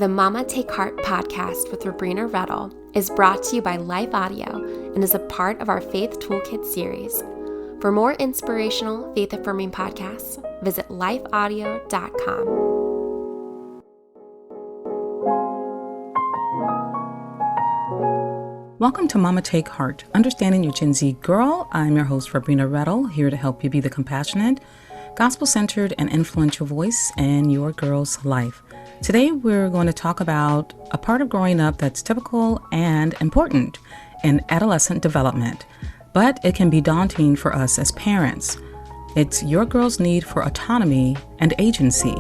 The Mama Take Heart podcast with Sabrina Rettle is brought to you by Life Audio and is a part of our Faith Toolkit series. For more inspirational, faith-affirming podcasts, visit lifeaudio.com. Welcome to Mama Take Heart, Understanding Your Gen Z Girl. I'm your host, Sabrina Rettle, here to help you be the compassionate, gospel-centered, and influential voice in your girl's life. Today, we're going to talk about a part of growing up that's typical and important in adolescent development, but it can be daunting for us as parents. It's your girl's need for autonomy and agency.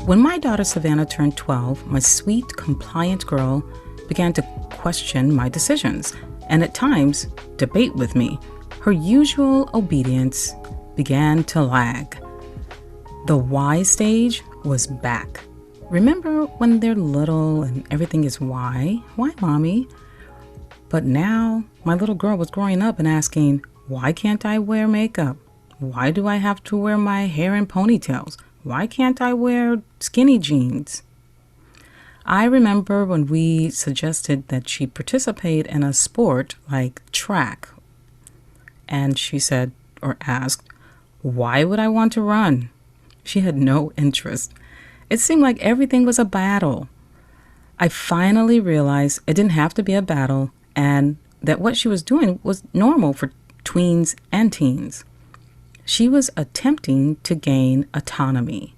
When my daughter Savannah turned 12, my sweet, compliant girl began to question my decisions and at times debate with me. Her usual obedience began to lag. The why stage was back. Remember when they're little and everything is why? Why, mommy? But now my little girl was growing up and asking, why can't I wear makeup? Why do I have to wear my hair in ponytails? Why can't I wear skinny jeans? I remember when we suggested that she participate in a sport like track. And she said or asked, why would I want to run? She had no interest. It seemed like everything was a battle. I finally realized it didn't have to be a battle and that what she was doing was normal for tweens and teens. She was attempting to gain autonomy.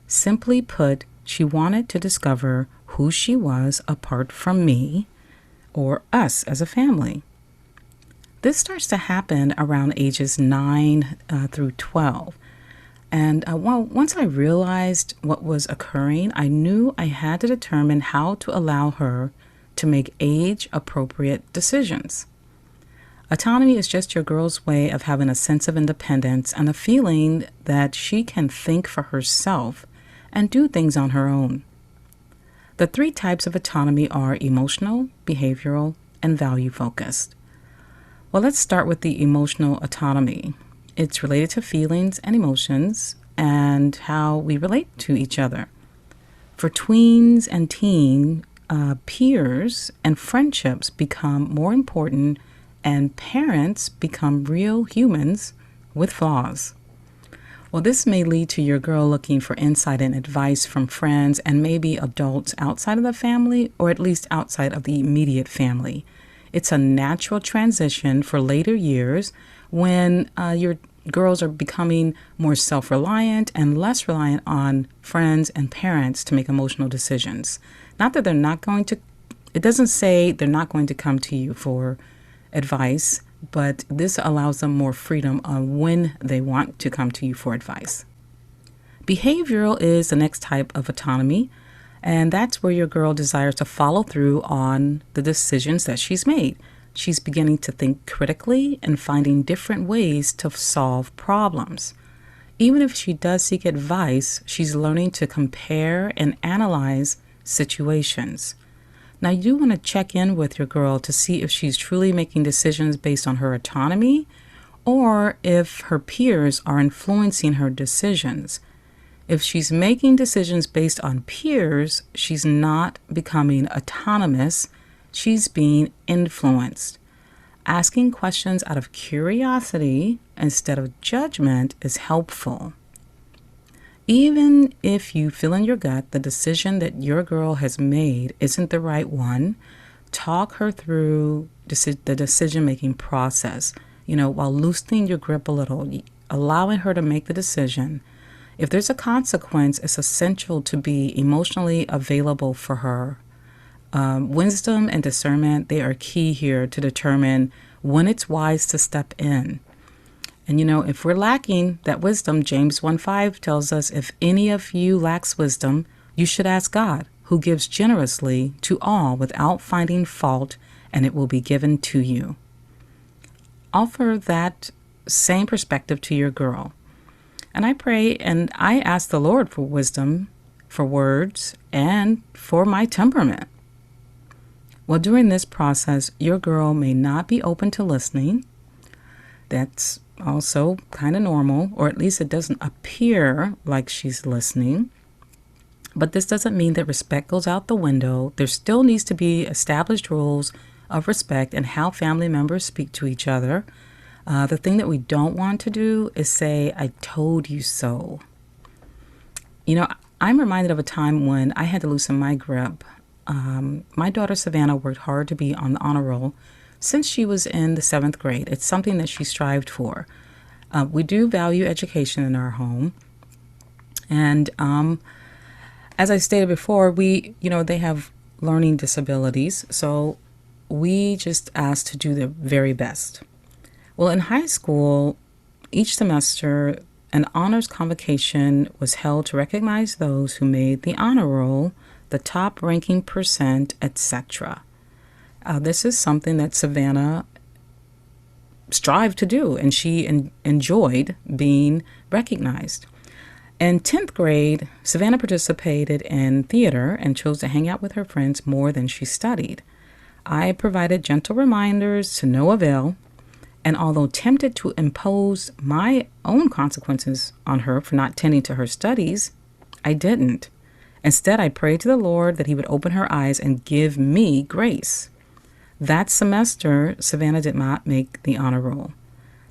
Simply put, she wanted to discover who she was apart from me or us as a family. This starts to happen around ages 9 through 12. And once I realized what was occurring, I knew I had to determine how to allow her to make age-appropriate decisions. Autonomy is just your girl's way of having a sense of independence and a feeling that she can think for herself and do things on her own. The three types of autonomy are emotional, behavioral, and value-focused. Well, let's start with the emotional autonomy. It's related to feelings and emotions and how we relate to each other. For tweens and teen, peers and friendships become more important and parents become real humans with flaws. Well, this may lead to your girl looking for insight and advice from friends and maybe adults outside of the family or at least outside of the immediate family. It's a natural transition for later years when your girls are becoming more self-reliant and less reliant on friends and parents to make emotional decisions. Not that they're not going to, it doesn't say they're not going to come to you for advice, but this allows them more freedom on when they want to come to you for advice. Behavioral is the next type of autonomy, and that's where your girl desires to follow through on the decisions that she's made. She's beginning to think critically and finding different ways to solve problems. Even if she does seek advice, she's learning to compare and analyze situations. Now, you do want to check in with your girl to see if she's truly making decisions based on her autonomy or if her peers are influencing her decisions. If she's making decisions based on peers, she's not becoming autonomous. She's being influenced. Asking questions out of curiosity instead of judgment is helpful. Even if you feel in your gut the decision that your girl has made isn't the right one, talk her through the decision-making process, while loosening your grip a little, allowing her to make the decision. If there's a consequence, it's essential to be emotionally available for her. Wisdom and discernment, they are key here to determine when it's wise to step in. And if we're lacking that wisdom, James 1:5 tells us, if any of you lacks wisdom, you should ask God, who gives generously to all without finding fault, and it will be given to you. Offer that same perspective to your girl. And I pray and I ask the Lord for wisdom, for words, and for my temperament. Well, during this process, your girl may not be open to listening. That's also kind of normal, or at least it doesn't appear like she's listening. But this doesn't mean that respect goes out the window. There still needs to be established rules of respect and how family members speak to each other. The thing that we don't want to do is say, "I told you so." I'm reminded of a time when I had to loosen my grip. My daughter Savannah worked hard to be on the honor roll since she was in the 7th grade. It's something that she strived for. We do value education in our home. And as I stated before, they have learning disabilities. So we just asked to do the very best. Well, in high school, each semester, an honors convocation was held to recognize those who made the honor roll, the top ranking percent, etc. This is something that Savannah strived to do, and she enjoyed being recognized. In 10th grade, Savannah participated in theater and chose to hang out with her friends more than she studied. I provided gentle reminders to no avail, and although tempted to impose my own consequences on her for not tending to her studies, I didn't. Instead, I prayed to the Lord that he would open her eyes and give me grace. That semester, Savannah did not make the honor roll.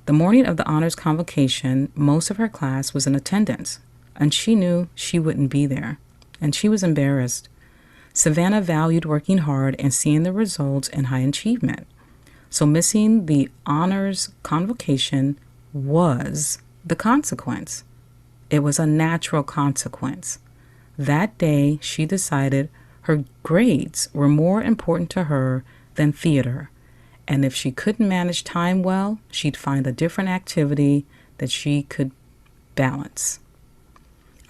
The morning of the honors convocation, most of her class was in attendance, and she knew she wouldn't be there, and she was embarrassed. Savannah valued working hard and seeing the results in high achievement. So missing the honors convocation was the consequence. It was a natural consequence. That day, she decided her grades were more important to her than theater, and if she couldn't manage time well, she'd find a different activity that she could balance.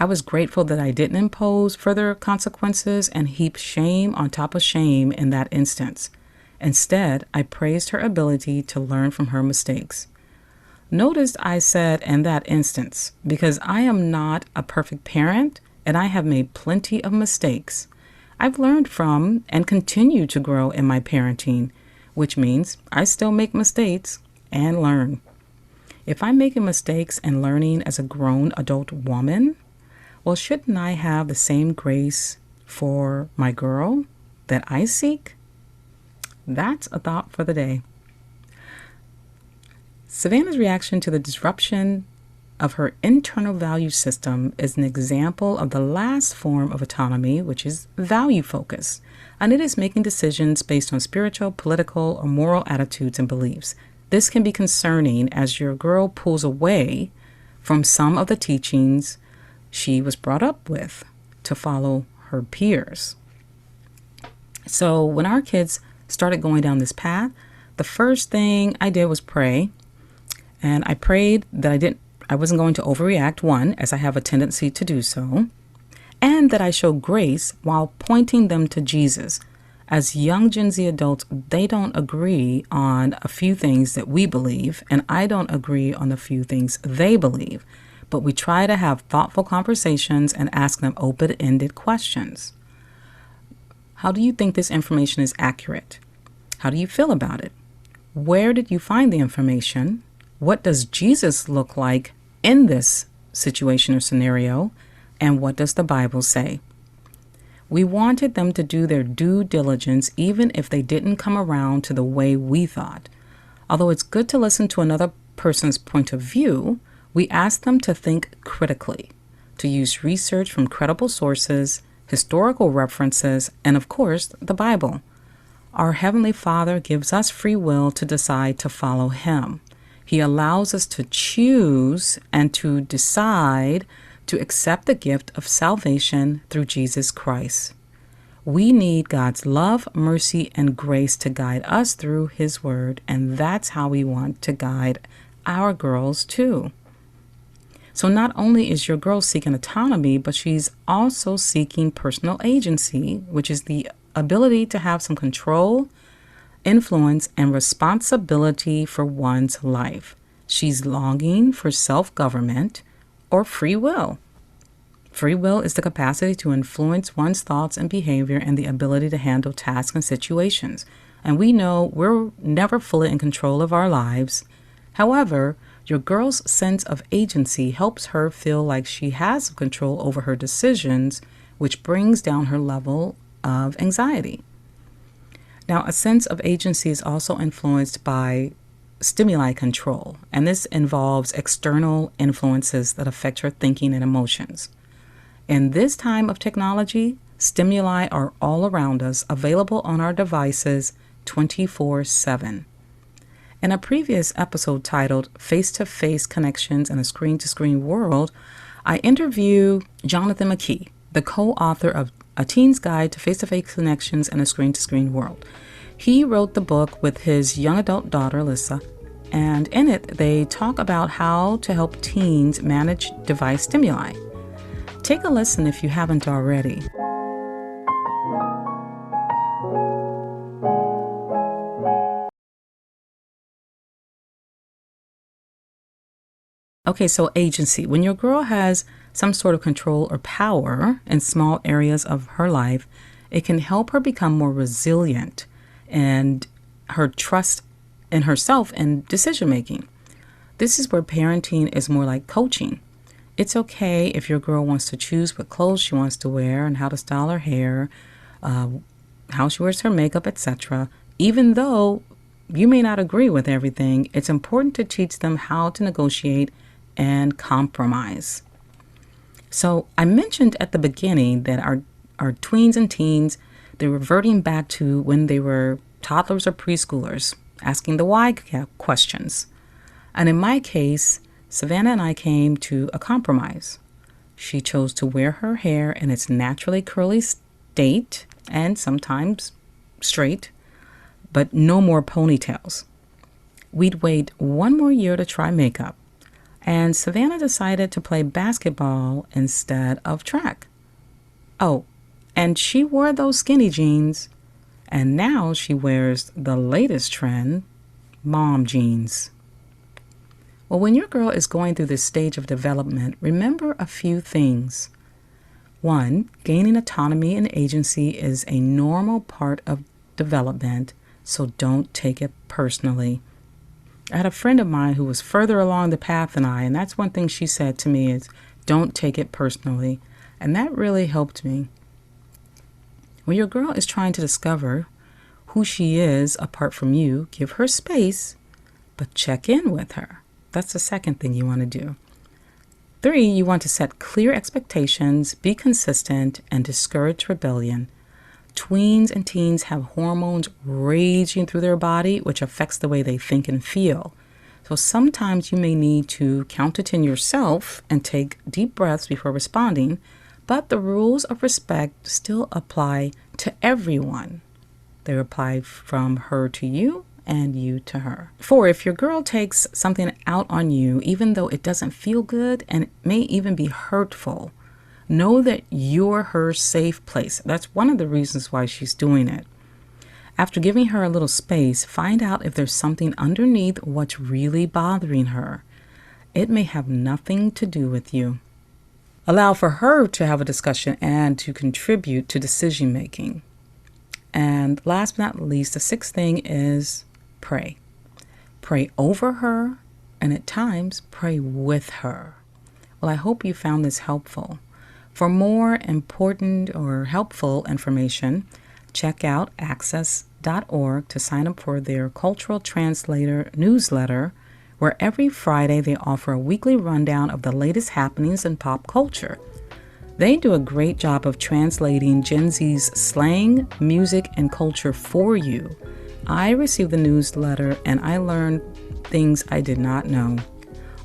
I was grateful that I didn't impose further consequences and heap shame on top of shame in that instance. Instead, I praised her ability to learn from her mistakes. Notice I said in that instance, because I am not a perfect parent and I have made plenty of mistakes. I've learned from and continue to grow in my parenting, which means I still make mistakes and learn. If I'm making mistakes and learning as a grown adult woman, well, shouldn't I have the same grace for my girl that I seek? That's a thought for the day. Savannah's reaction to the disruption of her internal value system is an example of the last form of autonomy, which is value focus, and it is making decisions based on spiritual, political, or moral attitudes and beliefs. This can be concerning as your girl pulls away from some of the teachings she was brought up with to follow her peers. So when our kids started going down this path, the first thing I did was pray. And I prayed that I wasn't going to overreact, one, as I have a tendency to do so, and that I show grace while pointing them to Jesus. As young Gen Z adults, they don't agree on a few things that we believe, and I don't agree on a few things they believe. But we try to have thoughtful conversations and ask them open-ended questions. How do you think this information is accurate? How do you feel about it? Where did you find the information? What does Jesus look like in this situation or scenario? And what does the Bible say? We wanted them to do their due diligence even if they didn't come around to the way we thought. Although it's good to listen to another person's point of view, we asked them to think critically, to use research from credible sources, historical references, and of course, the Bible. Our Heavenly Father gives us free will to decide to follow Him. He allows us to choose and to decide to accept the gift of salvation through Jesus Christ. We need God's love, mercy, and grace to guide us through His Word, and that's how we want to guide our girls too. So not only is your girl seeking autonomy, but she's also seeking personal agency, which is the ability to have some control, influence, and responsibility for one's life. She's longing for self-government or free will. Free will is the capacity to influence one's thoughts and behavior and the ability to handle tasks and situations. And we know we're never fully in control of our lives, However, your girl's sense of agency helps her feel like she has control over her decisions, which brings down her level of anxiety. Now, a sense of agency is also influenced by stimuli control, and this involves external influences that affect her thinking and emotions. In this time of technology, stimuli are all around us, available on our devices 24/7. In a previous episode titled Face-to-Face Connections in a Screen-to-Screen World, I interview Jonathan McKee, the co-author of A Teen's Guide to Face-to-Face Connections in a Screen-to-Screen World. He wrote the book with his young adult daughter, Alyssa, and in it, they talk about how to help teens manage device stimuli. Take a listen if you haven't already. Okay, so agency. When your girl has some sort of control or power in small areas of her life, it can help her become more resilient and her trust in herself and decision making. This is where parenting is more like coaching. It's okay if your girl wants to choose what clothes she wants to wear and how to style her hair, how she wears her makeup, etc. Even though you may not agree with everything, it's important to teach them how to negotiate and compromise. So I mentioned at the beginning that our tweens and teens, they're reverting back to when they were toddlers or preschoolers, asking the why questions. And in my case, Savannah and I came to a compromise. She chose to wear her hair in its naturally curly state and sometimes straight, but no more ponytails. We'd wait one more year to try makeup, and Savannah decided to play basketball instead of track. Oh, and she wore those skinny jeans, and now she wears the latest trend, mom jeans. Well, when your girl is going through this stage of development, remember a few things. 1, gaining autonomy and agency is a normal part of development, so don't take it personally. I had a friend of mine who was further along the path than I, and that's one thing she said to me is, don't take it personally. And that really helped me. When your girl is trying to discover who she is apart from you, give her space, but check in with her. That's the second thing you want to do. 3, you want to set clear expectations, be consistent, and discourage rebellion. Tweens and teens have hormones raging through their body, which affects the way they think and feel. So sometimes you may need to count to 10 yourself and take deep breaths before responding, but the rules of respect still apply to everyone. They apply from her to you and you to her. 4, if your girl takes something out on you, even though it doesn't feel good and it may even be hurtful, know that you're her safe place. That's one of the reasons why she's doing it. After giving her a little space, find out if there's something underneath what's really bothering her. It may have nothing to do with you. Allow for her to have a discussion and to contribute to decision making. And last but not least, the 6th thing is pray. Pray over her, and at times pray with her. Well, I hope you found this helpful. For more important or helpful information, check out access.org to sign up for their Cultural Translator newsletter, where every Friday they offer a weekly rundown of the latest happenings in pop culture. They do a great job of translating Gen Z's slang, music, and culture for you. I received the newsletter and I learned things I did not know.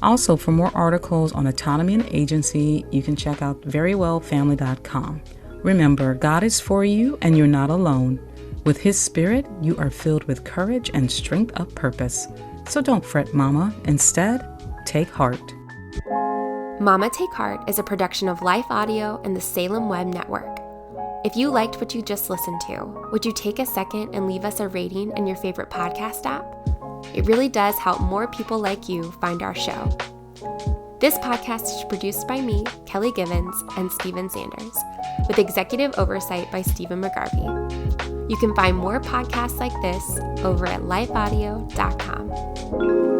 Also, for more articles on autonomy and agency, you can check out verywellfamily.com. Remember, God is for you and you're not alone. With His Spirit, you are filled with courage and strength of purpose. So don't fret, Mama. Instead, take heart. Mama Take Heart is a production of Life Audio and the Salem Web Network. If you liked what you just listened to, would you take a second and leave us a rating in your favorite podcast app? It really does help more people like you find our show. This podcast is produced by me, Kelly Givens, and Stephen Sanders, with executive oversight by Stephen McGarvey. You can find more podcasts like this over at lifeaudio.com.